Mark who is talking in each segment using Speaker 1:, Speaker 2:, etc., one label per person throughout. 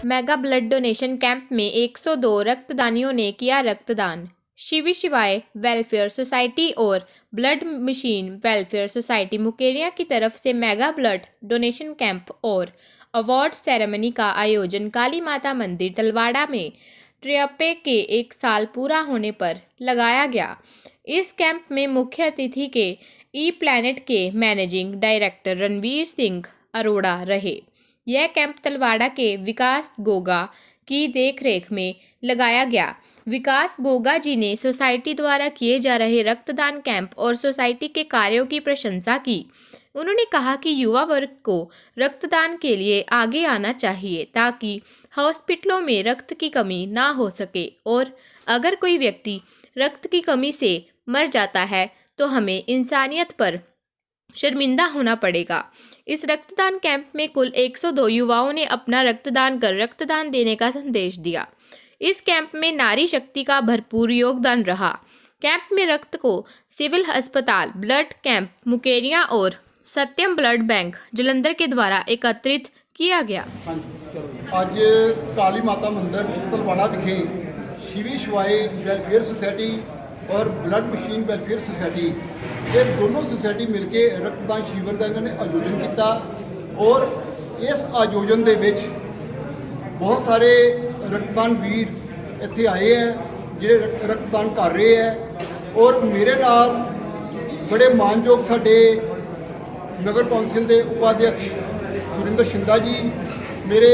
Speaker 1: Mega blood donation camp में 102 रक्तदानियों ने किया रक्तदान। शिवी शिवाय वेलफेयर सोसाइटी और blood machine welfare society Mukerian की तरफ से मेगा ब्लड डोनेशन कैंप और अवार्ड सेरेमनी का आयोजन काली माता मंदिर तलवाड़ा में ट्रियपे के 1 साल पूरा होने पर लगाया गया। इस कैंप में मुख्य अतिथि के ई प्लैनेट के मैनेजिंग डायरेक्टर रणवीर सिंह अरोड़ा रहे। यह कैंप तलवाड़ा के विकास गोगा की देखरेख में लगाया गया। विकास गोगा जी ने सोसाइटी द्वारा किए जा रहे रक्तदान कैंप और सोसाइटी के कार्यों की प्रशंसा की। उन्होंने कहा कि युवा वर्ग को रक्तदान के लिए आगे आना चाहिए ताकि हॉस्पिटलों में रक्त की कमी ना हो सके और अगर कोई व्यक्ति रक्त की कमी से मर जाता है तो हमें इंसानियत पर शर्मिंदा होना पड़ेगा। इस रक्तदान कैंप में कुल 102 युवाओं ने अपना रक्तदान कर रक्तदान देने का संदेश दिया। इस कैंप में नारी शक्ति का भरपूर योगदान रहा। कैंप में रक्त को सिविल अस्पताल ब्लड कैंप मुकेरियां और सत्यम ब्लड बैंक जलंधर के द्वारा एकत्रित किया गया।
Speaker 2: आज काली माता मंदिर तलवाड़ा विखे शिवी शिवाय वेलफेयर सोसाइटी और ब्लड मशीन वेलफेयर सोसाइटी ये दोनों सोसाइटी मिलके रक्तदान शिविर का इन्होंने आयोजन किया और इस आयोजन के विच बहुत सारे रक्तदान वीर इत्थे आए हैं जिहड़े रक्तदान कर रहे हैं और मेरे नाल बड़े मानयोग साडे नगर कौंसिल के उपाध्यक्ष सुरिंदर शिंदा जी, मेरे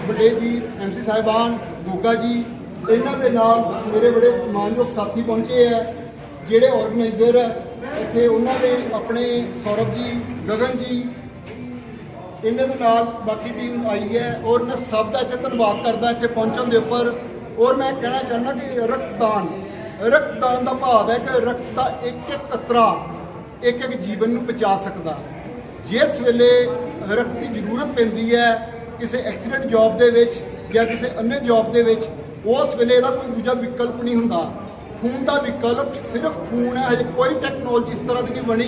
Speaker 2: बड़े वीर MC साहिबान गोगा जी, इन्हां दे नाल मेरे बड़े मानयोग साथी पहुंचे है जिहड़े ऑर्गेनाइजर इत्थे उन्हां दे अपने सौरभ जी, गगन जी, इन्हां दे नाल बाकी टीम आई है और मैं सब दा धन्नवाद करदा इत्थे पहुंचण दे उपर। और मैं कहना चाहना कि रक्तदान का भाव है कि रक्त का एक एक कतरा एक एक जीवन नूं बचा सकदा। जिस वेले रक्त की जरूरत पैंदी है किसी एक्सीडेंट जॉब दे विच या किसी अन्य जॉब दे विच उस वेले इहदा कोई दूजा विकल्प नहीं हुंदा। खून का विकल्प सिर्फ खून है। हजे कोई टैक्नोलॉजी इस तरह की नहीं बनी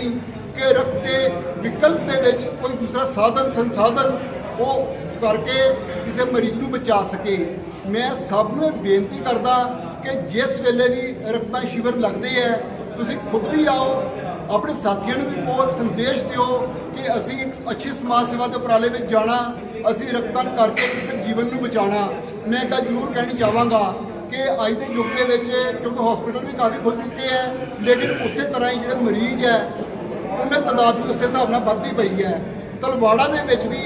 Speaker 2: कि रक्त के विकल्प के विच कोई दूसरा साधन संसाधन वो करके किसी मरीज को बचा सके। मैं सब नूं बेनती करदा कि जिस वेले भी रक्तदान शिविर लगते हैं तुसीं खुद भी आओ, अपने साथियों को भी कहो, संदेश दिओ कि असी एक अच्छी समाज सेवा के उपराले में जाना, असी रक्तदान करके किसी जीवन को बचाना। मैं एक जरूर कहनी चाहांगा कि अज के युग के क्योंकि हॉस्पिटल भी काफ़ी खुल चुके हैं लेकिन उस तरह ही जो मरीज है उन्हें तादाद भी उस हिसाब से बढ़ती पई है। तलवाड़ा के भी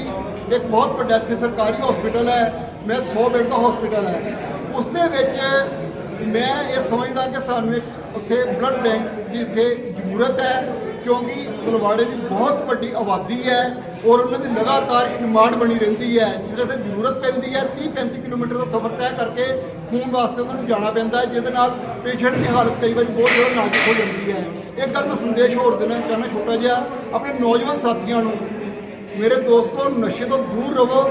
Speaker 2: एक बहुत बड़ा इत्थे सरकारी हॉस्पिटल है, मैं 100 बेड का हॉस्पिटल है, उसके मैं ये समझदा कि सानू एक उत्थे ब्लड बैंक की इत्थे जरूरत है क्योंकि तलवाड़े की बहुत बड़ी आबादी है और उन्होंने लगातार डिमांड बनी रही है। जिस तरह जरूरत पैंती है 30-35 किलोमीटर का सफ़र तय करके खून वास्ते उन्होंने जाना पैंदा है, जिहदे नाल पेशेंट की हालत कई बार बहुत ज़्यादा नाजुक हो जाती है। एक गल मैं संदेश होर देना चाहना छोटा जिहा अपने नौजवान साथियों को, मेरे दोस्तों नशे तो दूर रहो,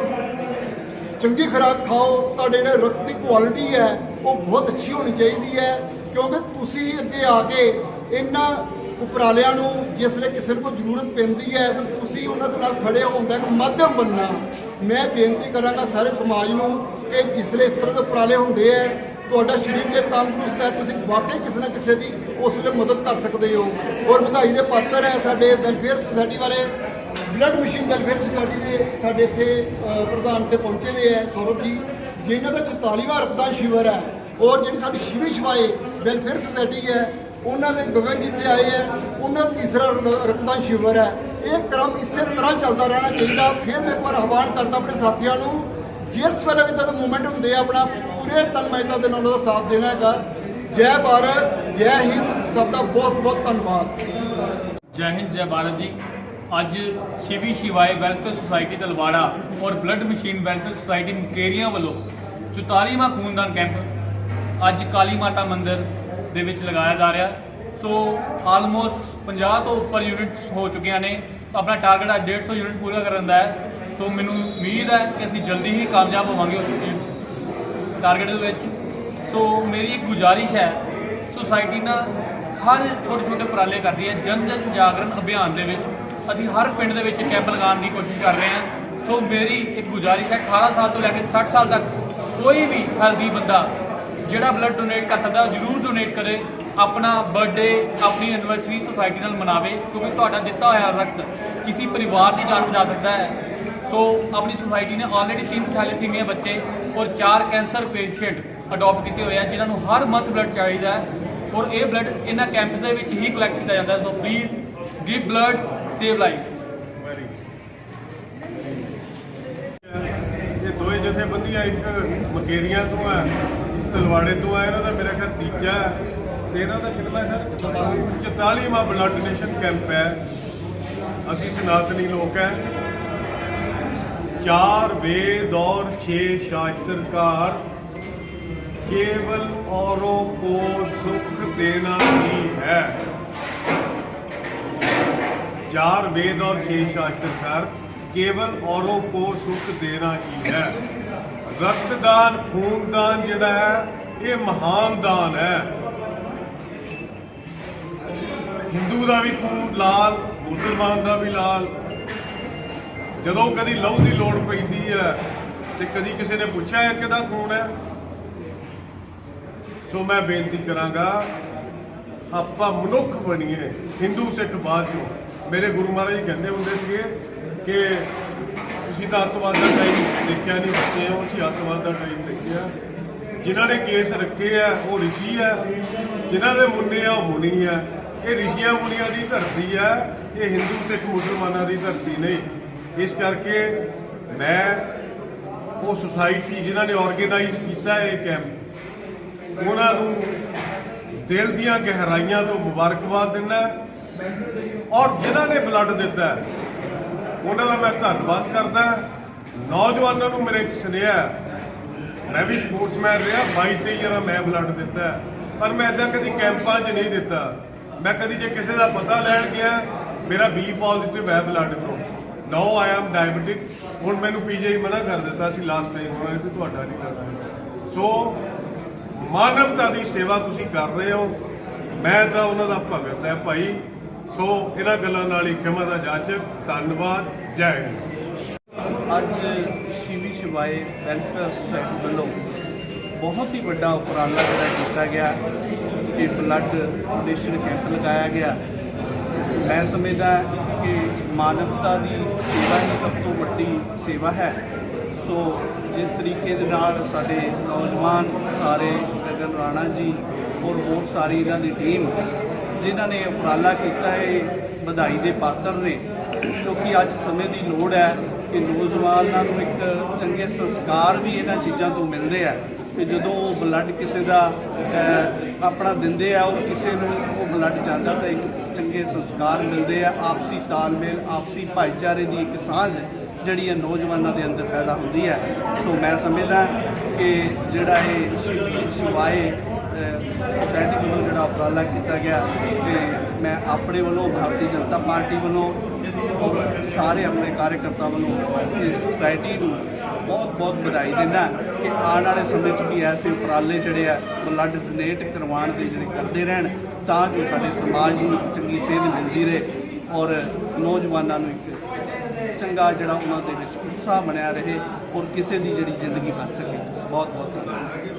Speaker 2: चंगी खुराक खाओ, तुहाडे जिहड़े रक्त की क्वालिटी है वो बहुत अच्छी होनी चाहिए है क्योंकि तुसी अगे आके इन्हां उपरालियां नूं जिसले किसी को जरूरत पैंदी है तो तुसी उन्हां दे नाल खड़े होण दा एक माध्यम बनना। मैं बेनती करांगा सारे समाज नूं कि जिसले इस तरह के उपराले होंदे है तुहाडा शरीर जे तंदुरुस्त है तुसी वाकई किसी ना किसी की उस वेले मदद कर सकते हो। और बधाई के पात्र है साडे वेलफेयर सोसाइटी वाले ब्लड मशीन वेलफेयर सोसाइटी के साडे इत्थे प्रधान ते पहुंचे दे है सौरभ जी, जिन्हां दा 44वां रक्तदान शिविर है और जी साडी शिवी शिवाय वेलफेयर सोसाइटी है उन्होंने गगन जी इत्थे आए हैं, उन्होंने तीसरा रक्तदान शिविर है। ये क्रम इस तरह चलता रहना चाहिए। फिर मैं एक बार आह्वान करता अपने साथियों को जिस वेले भी तक मूवमेंट होंगे अपना पूरे तन्मयता के नाल साथ देना है। जय भारत, जय हिंद, सबका बहुत बहुत धन्यवाद।
Speaker 3: जय हिंद, जय भारत जी। अज शिवी शिवाय वेलफेयर सोसाइटी तलवाड़ा और blood machine welfare society Mukerian वालों 44वां खूनदान कैंप अज काली माता मंदिर दे विच लगाया जा रहा है। सो आलमोस्ट 50 तो उपर यूनिट्स हो चुकिया ने, अपना टारगेट अज 150 यूनिट पूरा करने का है। सो मैनू उम्मीद है कि असीं जल्दी ही कामयाब होवांगे उस टारगेट दे विच। सो मेरी एक गुजारिश है, सोसाइटी ना हर छोटे छोटे उपराले करती है। जन जन जागरण अभियान दे विच असीं हर पिंड दे विच कैंप लगाने की कोशिश कर रहे हैं। ਸੋ ਮੇਰੀ ਇੱਕ ਗੁਜ਼ਾਰਿਸ਼ ਹੈ 18 ਸਾਲ ਤੋਂ ਲੈ ਕੇ 60 ਸਾਲ ਤੱਕ ਕੋਈ ਵੀ ਹੈਲਦੀ ਬੰਦਾ ਜਿਹੜਾ ਬਲੱਡ ਡੋਨੇਟ ਕਰ ਸਕਦਾ ਜ਼ਰੂਰ ਡੋਨੇਟ ਕਰੇ। ਆਪਣਾ ਬਰਥਡੇ ਆਪਣੀ ਐਨਵਰਸਰੀ ਸੁਸਾਇਟੀ ਨਾਲ ਮਨਾਵੇ, ਕਿਉਂਕਿ ਤੁਹਾਡਾ ਦਿੱਤਾ ਹੋਇਆ ਰਕਤ ਕਿਸੇ ਪਰਿਵਾਰ ਦੀ ਜਾਨ ਬਚਾ ਸਕਦਾ ਹੈ। ਸੋ ਆਪਣੀ ਸੁਸਾਇਟੀ ਨੇ ਆਲਰੇਡੀ 3 ਥੈਲੇਸੀਮੀਆ ਬੱਚੇ ਔਰ 4 ਕੈਂਸਰ ਪੇਸ਼ੈਂਟ ਅਡਾਪਟ ਕੀਤੇ ਹੋਏ ਆ ਜਿਨ੍ਹਾਂ ਨੂੰ ਹਰ ਮੰਥ ਬਲੱਡ ਚਾਹੀਦਾ ਹੈ ਔਰ ਇਹ ਬਲੱਡ ਇਹਨਾਂ ਕੈਂਪਸ ਦੇ ਵਿੱਚ ਹੀ ਕਲੈਕਟ ਕੀਤਾ ਜਾਂਦਾ ਹੈ। So please give blood, save life.
Speaker 4: ਇਹ ਦੋਵੇਂ ਜਥੇਬੰਦੀਆਂ ਇੱਕ ਮਕੇਰੀਆਂ ਤੋਂ ਹੈ, ਤਲਵਾੜੇ ਤੋਂ ਹੈ। ਇਹਨਾਂ ਦਾ ਮੇਰਾ ਖਿਆਲ ਤੀਜਾ ਹੈ ਤੇ ਇਹਨਾਂ ਦਾ ਕਿੰਨਾ ਸਰ 44ਵਾਂ ਬਲੱਡ ਡੋਨੇਸ਼ਨ ਕੈਂਪ ਹੈ। ਅਸੀਂ ਸਨਾਤਨੀ ਲੋਕ ਹੈ। 4 वेद और 6 शास्त्रकार केवल औरों को सुख देना ही है। 4 वेद और 6 शास्त्रकार केवल औरों को सुख देना ही है। रक्तदान खूनदान जिहड़ा है ये महान दान है। हिंदू का भी खून लाल, मुसलमान का भी लाल। ਜਦੋਂ ਕਦੀ ਲਹੂ ਦੀ ਲੋੜ ਪੈਂਦੀ ਹੈ ਤੇ ਕਦੀ ਕਿਸੇ ਨੇ ਪੁੱਛਿਆ ਹੈ ਕਿਹਦਾ ਖੂਨ ਹੈ। ਸੋ ਮੈਂ ਬੇਨਤੀ ਕਰਾਂਗਾ ਆਪਾਂ ਮਨੁੱਖ ਬਣੀਏ, ਹਿੰਦੂ ਸਿੱਖ ਬਾਅਦ ਚੋਂ। ਮੇਰੇ ਗੁਰੂ ਮਹਾਰਾਜ ਜੀ ਕਹਿੰਦੇ ਹੁੰਦੇ ਸੀਗੇ ਕਿ ਤੁਸੀਂ ਤਾਂ ਅੱਤਵਾਦ ਦਾ ਟਾਈਮ ਦੇਖਿਆ ਨਹੀਂ, ਬੱਚੇ ਹੋ ਅਸੀਂ ਅੱਤਵਾਦ ਦਾ ਟਾਈਮ ਦੇਖਿਆ। ਜਿਨ੍ਹਾਂ ਨੇ ਕੇਸ ਰੱਖੇ ਆ ਉਹ ਰਿਸ਼ੀ ਹੈ, ਜਿਨ੍ਹਾਂ ਦੇ ਮੁੰਨੇ ਆ ਉਹ ਮੁਨੀ ਹੈ। ਇਹ ਰਿਸ਼ੀਆਂ ਮੁਨੀਆਂ ਦੀ ਧਰਤੀ ਹੈ, ਇਹ ਹਿੰਦੂ ਸਿੱਖ ਮੁਸਲਮਾਨਾਂ ਦੀ ਧਰਤੀ ਨਹੀਂ। ਇਸ ਕਰਕੇ ਮੈਂ ਉਹ ਸੁਸਾਇਟੀ ਜਿਨ੍ਹਾਂ ਨੇ ਆਰਗੇਨਾਈਜ਼ ਕੀਤਾ ਇਹ ਕੈਂਪ ਉਹਨਾਂ ਨੂੰ ਦਿਲ ਦੀਆਂ ਗਹਿਰਾਈਆਂ ਤੋਂ ਮੁਬਾਰਕਬਾਦ ਦਿੰਦਾ ਔਰ ਜਿਨ੍ਹਾਂ ਨੇ ਬਲੱਡ ਦਿੱਤਾ ਉਹਨਾਂ ਦਾ ਮੈਂ ਧੰਨਵਾਦ ਕਰਦਾ। ਨੌਜਵਾਨਾਂ ਨੂੰ ਮੇਰੇ ਇੱਕ ਸੁਨੇਹਾ, ਮੈਂ ਵੀ ਸਪੋਰਟਸਮੈਨ ਰਿਹਾ, 22-23 ਵਾਰ ਮੈਂ ਬਲੱਡ ਦਿੱਤਾ ਪਰ ਮੈਂ ਇੱਦਾਂ ਕਦੀ ਕੈਂਪਾਂ 'ਚ ਨਹੀਂ ਦਿੱਤਾ। ਮੈਂ ਕਦੀ ਜੇ ਕਿਸੇ ਦਾ ਪਤਾ ਲੈਣ ਗਿਆ ਮੇਰਾ B ਪੋਜ਼ਿਟਿਵ ਹੈ ਬਲੱਡ ਤੋਂ, ਨਾਓ ਆਈ ਐਮ ਡਾਇਬਟਿਕ। ਹੁਣ ਮੈਨੂੰ PGI ਮਨਾ ਕਰ ਦਿੱਤਾ ਸੀ ਲਾਸਟ ਟਾਈਮ, ਹੋਣਾ ਤੇ ਤੁਹਾਡਾ ਨਹੀਂ ਕਰਦਾ। ਸੋ ਮਾਨਵਤਾ ਦੀ ਸੇਵਾ ਤੁਸੀਂ ਕਰ ਰਹੇ ਹੋ, ਮੈਂ ਤਾਂ ਉਹਨਾਂ ਦਾ ਭਗਤ ਹੈ ਭਾਈ। ਸੋ ਇਹਨਾਂ ਗੱਲਾਂ ਨਾਲ ਹੀ ਖਿਮਾ ਦਾ ਜਾਚਕ। ਧੰਨਵਾਦ, ਜੈ ਹਿੰਦ।
Speaker 5: ਅੱਜ ਸ਼ਿਵੀ ਸ਼ਿਵਾਏ ਵੈਲਫੇਅਰ ਸੁਸਾਇਟੀ ਵੱਲੋਂ ਬਹੁਤ ਹੀ ਵੱਡਾ ਉਪਰਾਲਾ ਜਿਹੜਾ ਕੀਤਾ ਗਿਆ ਕਿ ਬਲੱਡ ਡੋਨੇਸ਼ਨ ਕੈਂਪ ਲਗਾਇਆ ਗਿਆ। ਮੈਂ ਸਮਝਦਾ ਕਿ ਮਾਨਵਤਾ ਦੀ ਸੇਵਾ ਹੀ ਸਭ ਤੋਂ ਵੱਡੀ ਸੇਵਾ ਹੈ। ਸੋ ਜਿਸ ਤਰੀਕੇ ਦੇ ਨਾਲ ਸਾਡੇ ਨੌਜਵਾਨ ਸਾਰੇ ਗਗਨ ਰਾਣਾ ਜੀ ਔਰ ਹੋਰ ਸਾਰੀ ਇਹਨਾਂ ਦੀ ਟੀਮ ਜਿਨ੍ਹਾਂ ਨੇ ਉਪਰਾਲਾ ਕੀਤਾ ਹੈ, ਵਧਾਈ ਦੇ ਪਾਤਰ ਨੇ, ਕਿਉਂਕਿ ਅੱਜ ਸਮੇਂ ਦੀ ਲੋੜ ਹੈ ਕਿ ਨੌਜਵਾਨਾਂ ਨੂੰ ਇੱਕ ਚੰਗੇ ਸੰਸਕਾਰ ਵੀ ਇਹਨਾਂ ਚੀਜ਼ਾਂ ਤੋਂ ਮਿਲਦੇ ਆ ਕਿ ਜਦੋਂ ਉਹ ਬਲੱਡ ਕਿਸੇ ਦਾ ਆਪਣਾ ਦਿੰਦੇ ਆ ਔਰ ਕਿਸੇ ਨੂੰ ਉਹ ਬਲੱਡ ਜਾਂਦਾ ਤਾਂ ਇੱਕ ਚੰਗੇ ਸੰਸਕਾਰ ਮਿਲਦੇ ਆ। ਆਪਸੀ ਤਾਲਮੇਲ, ਆਪਸੀ ਭਾਈਚਾਰੇ ਦੀ ਇੱਕ ਸਾਂਝ ਜਿਹੜੀ ਹੈ ਨੌਜਵਾਨਾਂ ਦੇ ਅੰਦਰ ਪੈਦਾ ਹੁੰਦੀ ਹੈ। ਸੋ ਮੈਂ ਸਮਝਦਾ ਕਿ ਜਿਹੜਾ ਇਹ ਸ਼ਿਵਾਏ ਸੁਸਾਇਟੀ ਵੱਲੋਂ ਜਿਹੜਾ ਉਪਰਾਲਾ ਕੀਤਾ ਗਿਆ ਤੇ ਮੈਂ ਆਪਣੇ ਵੱਲੋਂ ਭਾਰਤੀ ਜਨਤਾ ਪਾਰਟੀ ਵੱਲੋਂ ਔਰ ਸਾਰੇ ਆਪਣੇ ਕਾਰਜਕਰਤਾ ਵੱਲੋਂ ਇਸ ਸੁਸਾਇਟੀ ਨੂੰ ਬਹੁਤ ਵਧਾਈ ਦਿੰਦਾ ਕਿ ਆਉਣ ਵਾਲੇ ਸਮੇਂ 'ਚ ਵੀ ਐਸੇ ਉਪਰਾਲੇ ਜਿਹੜੇ ਆ ਬਲੱਡ ਡੋਨੇਟ ਕਰਵਾਉਣ ਦੇ ਜਿਹੜੇ ਕਰਦੇ ਰਹਿਣ ਤਾਂ ਜੋ ਸਾਡੇ ਸਮਾਜ ਨੂੰ ਇੱਕ ਚੰਗੀ ਸੇਧ ਮਿਲਦੀ ਰਹੇ ਔਰ ਨੌਜਵਾਨਾਂ ਨੂੰ ਇੱਕ ਚੰਗਾ ਜਿਹੜਾ ਉਹਨਾਂ ਦੇ ਵਿੱਚ ਉਤਸ਼ਾਹ ਬਣਿਆ ਰਹੇ ਔਰ ਕਿਸੇ ਦੀ ਜਿਹੜੀ ਜ਼ਿੰਦਗੀ ਬਚ ਸਕੇ। ਬਹੁਤ ਧੰਨਵਾਦ।